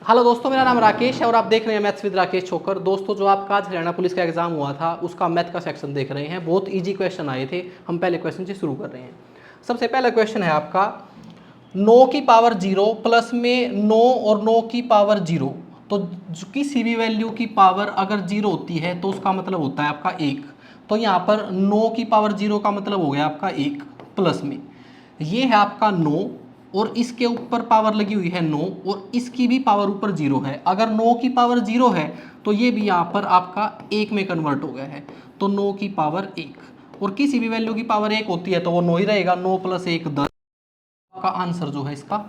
Hello दोस्तों, मेरा नाम राकेश है और आप देख रहे हैं मैथ्स विद राकेश छोकर। दोस्तों, जो आपका आज हरियाणा पुलिस का एग्जाम हुआ था उसका मैथ का सेक्शन देख रहे हैं। बहुत इजी क्वेश्चन आए थे। हम पहले क्वेश्चन से शुरू कर रहे हैं। सबसे पहला क्वेश्चन है आपका 9 की पावर 0 प्लस में 9 और 9 की पावर 0। तो किसी भी वैल्यू की पावर अगर 0 होती है तो उसका मतलब होता है आपका 1। तो यहाँ पर 9 की पावर 0 का मतलब हो गया आपका 1 प्लस में ये है आपका 9 और इसके ऊपर पावर लगी हुई है 9 और इसकी भी पावर ऊपर 0 है। अगर 9 की पावर 0 है तो ये भी यहाँ पर आपका 1 में कन्वर्ट हो गया है। तो 9 की पावर 1 और किसी भी वैल्यू की पावर 1 होती है तो वो 9 ही रहेगा। 9 प्लस 1 10। आपका आंसर जो है इसका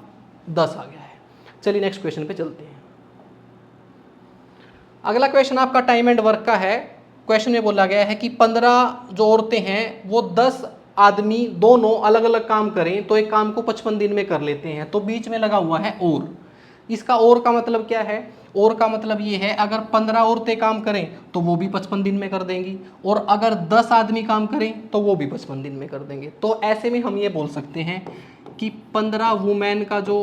10 आ गया है। चलिए नेक्स्ट क्वेश्चन पे चलते हैं। अगला क्वेश्चन आपका टाइम एंड वर्क का है। क्वेश्चन में बोला गया है कि 15 जो औरतें हैं वो 10 आदमी दोनों अलग अलग काम करें तो एक काम को 55 दिन में कर लेते हैं। तो बीच में लगा हुआ है और। इसका और का मतलब क्या है? और का मतलब ये है अगर 15 औरतें काम करें तो वो भी 55 दिन में कर देंगी और अगर 10 आदमी काम करें तो वो भी 55 दिन में कर देंगे। तो ऐसे में हम ये बोल सकते हैं कि 15 वुमेन का जो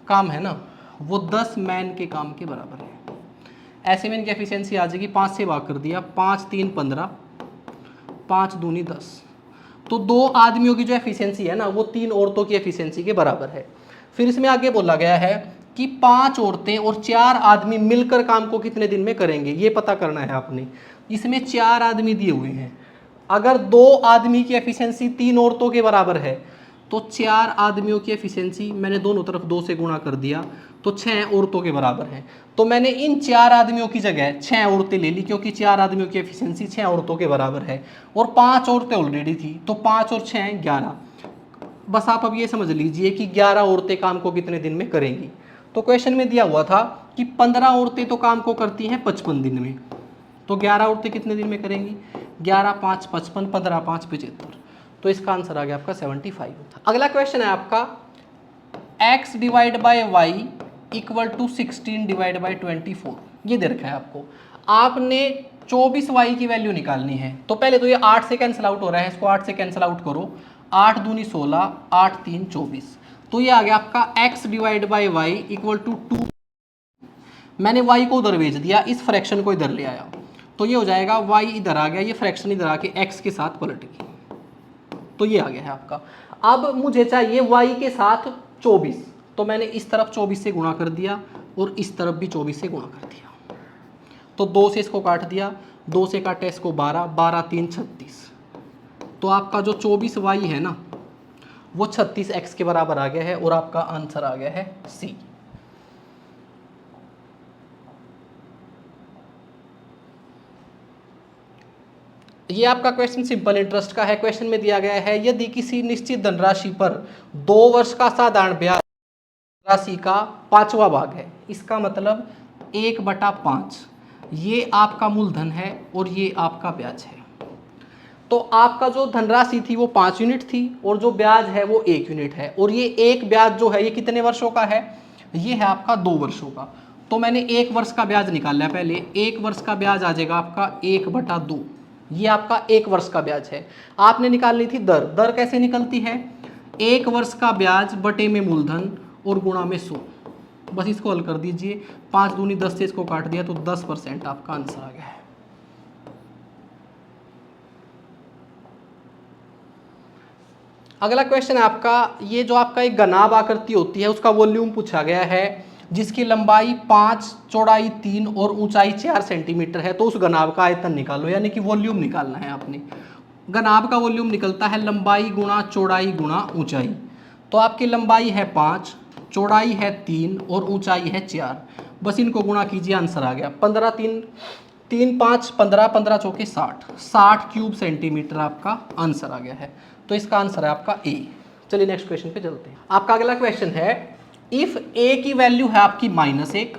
काम है ना वो 10 मैन के काम के बराबर है। ऐसे में इनकी एफिशिएंसी आ जाएगी, 5 से भाग कर दिया, 5 3 15, 5 दूनी 10। तो 2 आदमियों की जो एफिशिएंसी है ना वो 3 औरतों की एफिशिएंसी के बराबर है। फिर इसमें आगे बोला गया है कि 5 औरतें और 4 आदमी मिलकर काम को कितने दिन में करेंगे, ये पता करना है आपने। इसमें 4 आदमी दिए हुए हैं। अगर 2 आदमी की एफिशिएंसी 3 औरतों के बराबर है तो 4 आदमियों की एफिशिएंसी मैंने दोनों तरफ 2 से गुणा कर दिया तो 6 औरतों के बराबर है। तो मैंने इन 4 आदमियों की जगह 6 औरतें ले ली क्योंकि 4 आदमियों की एफिशिएंसी 6 औरतों के बराबर है और 5 औरतें ऑलरेडी थी तो 5 और 6 11। बस आप अब ये समझ लीजिए कि 11 औरतें काम को कितने दिन में करेंगी। तो क्वेश्चन में दिया हुआ था कि 15 औरतें तो काम को करती हैं 55 दिन में, तो 11 औरतें कितने दिन में करेंगी? 11 5 55, 15 5 75। तो इसका आंसर आ गया आपका 75। अगला क्वेश्चन है आपका x divide by y equal to 16 divide by 24। ये दे रखा है आपको। आपने 24y की वैल्यू निकालनी है। तो पहले तो ये 8 से कैंसिल आउट हो रहा है, इसको 8 से कैंसिल आउट करो। 8 दूनी 16, 8 3 24। तो ये आ गया आपका x divide by y equal to 2। मैंने y को उधर भेज दिया, इस फ्रैक्शन को इधर ले आया तो ये हो जाएगा y इधर आ गया, ये फ्रैक्शन इधर आके x के साथ पलट गई। तो ये आ गया है आपका। अब मुझे चाहिए y के साथ 24, तो मैंने इस तरफ 24 से गुणा कर दिया और इस तरफ भी 24 से गुणा कर दिया। तो 2 से इसको काट दिया, 2 से काटे इसको 12, 12 3 36। तो आपका जो 24y है ना वो 36x के बराबर आ गया है और आपका आंसर आ गया है C। ये आपका क्वेश्चन सिंपल इंटरेस्ट का है। क्वेश्चन में दिया गया है यदि किसी निश्चित धनराशि पर 2 वर्ष का साधारण ब्याज राशि का 5वां भाग है, इसका मतलब 1/5, ये आपका मूलधन है और ये आपका ब्याज है। तो आपका जो धनराशि थी वो 5 यूनिट थी और जो ब्याज है वो 1 यूनिट है और ये एक ब्याज जो है ये कितने वर्षों का है? ये है आपका 2 वर्षों का। तो मैंने 1 वर्ष का ब्याज निकाल लिया। पहले 1 वर्ष का ब्याज आ जाएगा आपका 1/2। ये आपका 1 वर्ष का ब्याज है। आपने निकालनी थी दर। दर कैसे निकलती है? 1 वर्ष का ब्याज बटे में मूलधन और गुणा में 100। बस इसको हल कर दीजिए, 5 दूनी 10 से इसको काट दिया तो 10% आपका आंसर आ गया है। अगला क्वेश्चन है आपका, ये जो आपका एक घनाभ आकृति होती है उसका वॉल्यूम पूछा गया है जिसकी लंबाई 5, चौड़ाई 3 और ऊंचाई 4 सेंटीमीटर है। तो उस घनाभ का आयतन निकालो, यानी कि वॉल्यूम निकालना है आपने। घनाभ का वॉल्यूम निकलता है लंबाई गुणा चौड़ाई गुणा ऊंचाई। तो आपकी लंबाई है 5, चौड़ाई है 3 और ऊंचाई है 4। बस इनको गुणा कीजिए, आंसर आ गया 15 3 3 5 15, 15 चौके 60 क्यूब सेंटीमीटर आपका आंसर आ गया है। तो इसका आंसर है आपका ए। चलिए नेक्स्ट क्वेश्चन पे चलते हैं। आपका अगला क्वेश्चन है इफ ए की वैल्यू है आपकी -1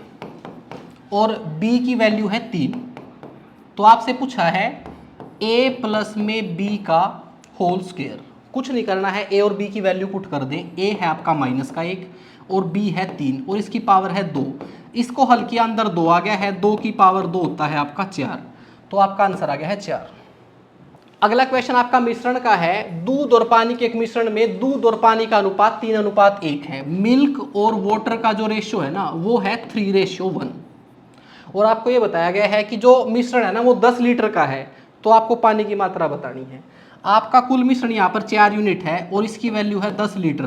और बी की वैल्यू है 3, तो आपसे पूछा है ए प्लस में बी का होल स्क्वायर। कुछ नहीं करना है, ए और बी की वैल्यू पुट कर दें। ए है आपका -1 और बी है 3 और इसकी पावर है 2। इसको हल किया, अंदर 2 आ गया है, 2 की पावर 2 होता है आपका 4। तो आपका आंसर आ गया है 4। अगला क्वेश्चन आपका मिश्रण का है। दूध और पानी के एक मिश्रण में दूध और पानी का अनुपात 3:1 है। मिल्क और वाटर का जो रेशियो है ना वो है 3:1। और आपको ये बताया गया है कि जो मिश्रण है ना वो 10 लीटर का है, तो आपको पानी की मात्रा बतानी है। आपका कुल मिश्रण यहाँ पर 4 यूनिट है और इसकी वैल्यू है 10 लीटर,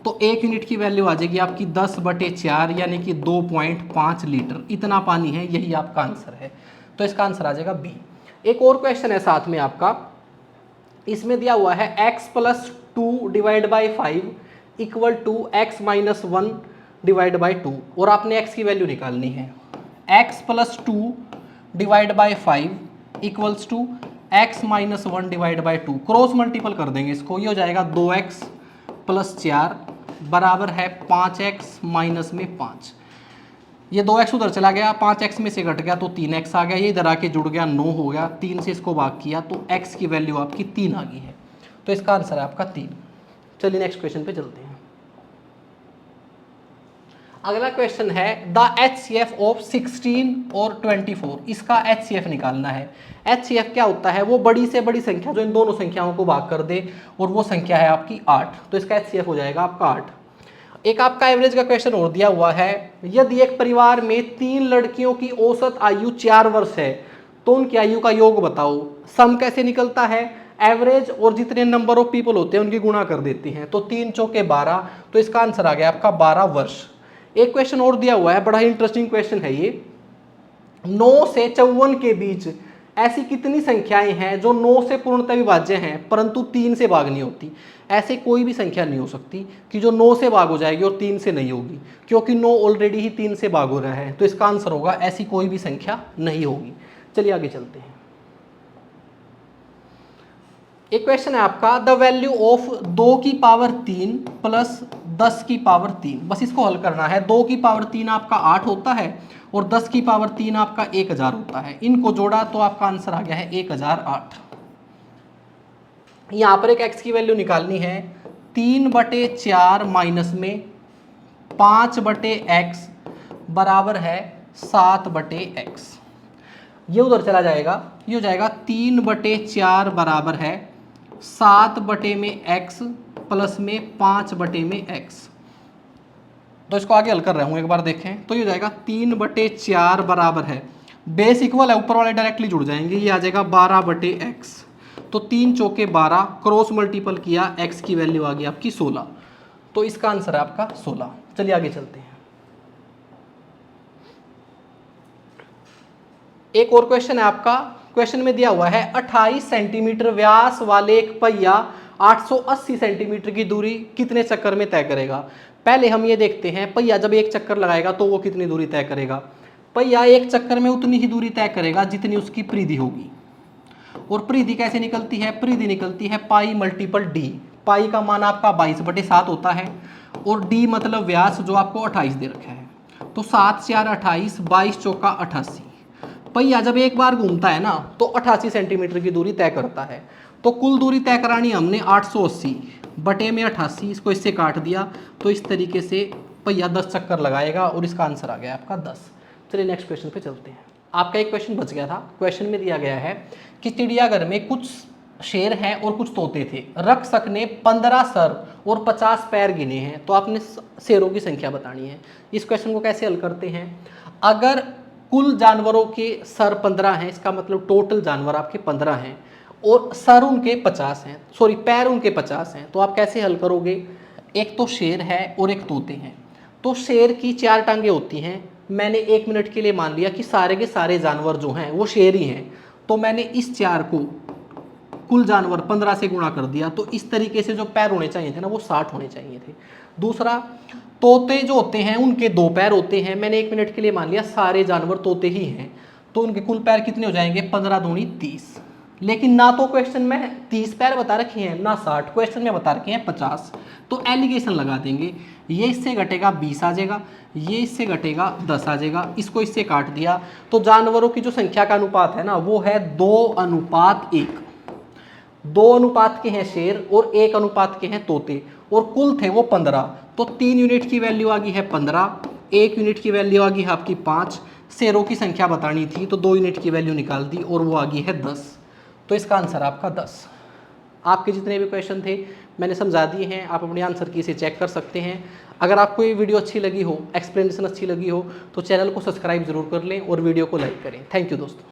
तो 1 यूनिट की वैल्यू आ जाएगी आपकी 10/4 यानी कि 2.5 लीटर। इतना पानी है, यही आपका आंसर है। तो इसका आंसर आ जाएगा बी। एक और क्वेश्चन है साथ में आपका, इसमें दिया हुआ है x+2 divide by 5 equal to x-1 divide by 2 और आपने x की वैल्यू निकालनी है। x+2 divide by 5 equals to x-1 divide by 2। Cross multiple कर देंगे इसको, ये हो जाएगा 2x + 4 बराबर है 5x माइनस में 5। ये 2x उधर चला गया, 5x में से घट गया तो 3x आ गया, ये इधर आके जुड़ गया 9 हो गया, 3 से इसको भाग किया तो x की वैल्यू आपकी 3 आ गई है। तो इसका आंसर है आपका 3। चलिए नेक्स्ट क्वेश्चन पे चलते हैं। अगला क्वेश्चन है द HCF ऑफ 16 और 24। इसका HCF निकालना है। HCF क्या होता है? वो बड़ी से बड़ी संख्या जो इन दोनों संख्याओं को भाग कर दे, और वो संख्या है आपकी 8। तो इसका HCF हो जाएगा आपका 8। एक आपका एवरेज का क्वेश्चन और दिया हुआ है। यदि एक परिवार में 3 लड़कियों की औसत आयु 4 वर्ष है तो उनकी आयु का योग बताओ। सम कैसे निकलता है? एवरेज और जितने नंबर ऑफ पीपल होते हैं उनकी गुणा कर देते हैं, तो 3 चौके 12, तो इसका आंसर आ गया आपका 12 वर्ष। एक क्वेश्चन और दिया हुआ है, बड़ा ही इंटरेस्टिंग क्वेश्चन है ये। 9 से 54 के बीच ऐसी कितनी संख्याएं हैं जो 9 से पूर्णतः विभाज्य हैं परंतु 3 से भाग नहीं होती? ऐसे कोई भी संख्या नहीं हो सकती कि जो 9 से भाग हो जाएगी और 3 से नहीं होगी, क्योंकि 9 ऑलरेडी ही 3 से भाग हो रहा है। तो इसका आंसर होगा ऐसी कोई भी संख्या नहीं होगी। चलिए आगे चलते हैं। एक क्वेश्चन है आपका द वैल्यू ऑफ 2 की पावर 3 प्लस 10 की पावर 3। बस इसको हल करना है। 2 की पावर 3 आपका 8 होता है और 10 की पावर 3 आपका 1000 होता है। इनको जोड़ा तो आपका आंसर आ गया है 1008। यहाँ पर एक x की वैल्यू निकालनी है। 3/4 माइनस में 5/x बराबर है 7/x। ये उधर चला जाएगा, ये हो जाएगा 3/4 बराबर है 7/x प्लस में 5/x। तो इसको आगे हल कर रहा हूँ, एक बार देखें तो ये हो जाएगा 3/4 बराबर है, बेस इक्वल है, ऊपर वाले डायरेक्टली जुड़ जाएंगे, ये आ जाएगा 12/x। तो 3 चौके 12, क्रॉस मल्टीपल किया, x की वैल्यू आ गई आपकी 16। तो इसका आंसर है आपका 16। चलिए आगे चलते हैं। एक और क्वेश्चन है आपका। क्वेश्चन में दिया हुआ है 28 सेंटीमीटर व्यास वाले एक पहिया 880 सेंटीमीटर की दूरी कितने चक्कर में तय करेगा? पहले हम ये देखते हैं पहिया जब एक चक्कर लगाएगा तो वो कितनी दूरी तय करेगा। पहिया एक चक्कर में उतनी ही दूरी तय करेगा जितनी उसकी परिधि होगी। और परिधि कैसे निकलती है? परिधि निकलती है पाई मल्टीपल डी। पाई का मान आपका 22/7 होता है और डी मतलब व्यास जो आपको 28 दे रखा है। तो 7 4 28, 22 चौका 88। पहिया जब एक बार घूमता है ना तो 88 सेंटीमीटर की दूरी तय करता है। तो कुल दूरी तय करानी हमने 880 बटे में 88, इसको इससे काट दिया तो इस तरीके से पहिया 10 चक्कर लगाएगा और इसका आंसर आ गया आपका 10। चलिए नेक्स्ट क्वेश्चन पे चलते हैं। आपका एक क्वेश्चन बच गया था। क्वेश्चन में दिया गया है कि चिड़ियाघर में कुछ शेर हैं और कुछ तोते थे। रक्षक ने 15 सर और 50 पैर गिने हैं, तो आपने शेरों की संख्या बतानी है। इस क्वेश्चन को कैसे हल करते हैं? अगर कुल जानवरों के सर 15 हैं, इसका मतलब टोटल जानवर आपके 15 हैं और सर उनके 50 हैं, सॉरी पैर उनके 50 हैं, तो आप कैसे हल करोगे? एक तो शेर है और एक तोते हैं। तो शेर की 4 टांगे होती हैं। मैंने 1 मिनट के लिए मान लिया कि सारे के सारे जानवर जो हैं वो शेर ही हैं, तो मैंने इस 4 को कुल जानवर 15 से गुणा कर दिया। तो इस तरीके से जो पैर होने चाहिए थे ना वो 60 होने चाहिए थे। दूसरा, तोते जो होते हैं उनके 2 पैर होते हैं। मैंने 1 मिनट के लिए मान लिया सारे जानवर तोते ही हैं, तो उनके कुल पैर कितने हो जाएंगे? 15 दूनी 30। लेकिन ना तो क्वेश्चन में 30 पैर बता रखे हैं ना 60, क्वेश्चन में बता रखे हैं 50। तो एलिगेशन लगा देंगे, ये इससे घटेगा 20 आ जाएगा, ये इससे घटेगा 10 आ जाएगा, इसको इससे काट दिया तो जानवरों की जो संख्या का अनुपात है ना वो है 2:1। 2 अनुपात के हैं शेर और 1 अनुपात के हैं तोते, और कुल थे वो 15। तो 3 यूनिट की वैल्यू आ गई है 15, 1 यूनिट की वैल्यू आ गई है आपकी 5। शेरों की संख्या बतानी थी तो 2 यूनिट की वैल्यू निकाल दी और वो आ गई है 10। तो इसका आंसर आपका 10। आपके जितने भी क्वेश्चन थे मैंने समझा दिए हैं, आप अपने आंसर की से चेक कर सकते हैं। अगर आपको ये वीडियो अच्छी लगी हो, एक्सप्लेनेशन अच्छी लगी हो, तो चैनल को सब्सक्राइब जरूर कर लें और वीडियो को लाइक करें। थैंक यू दोस्तों।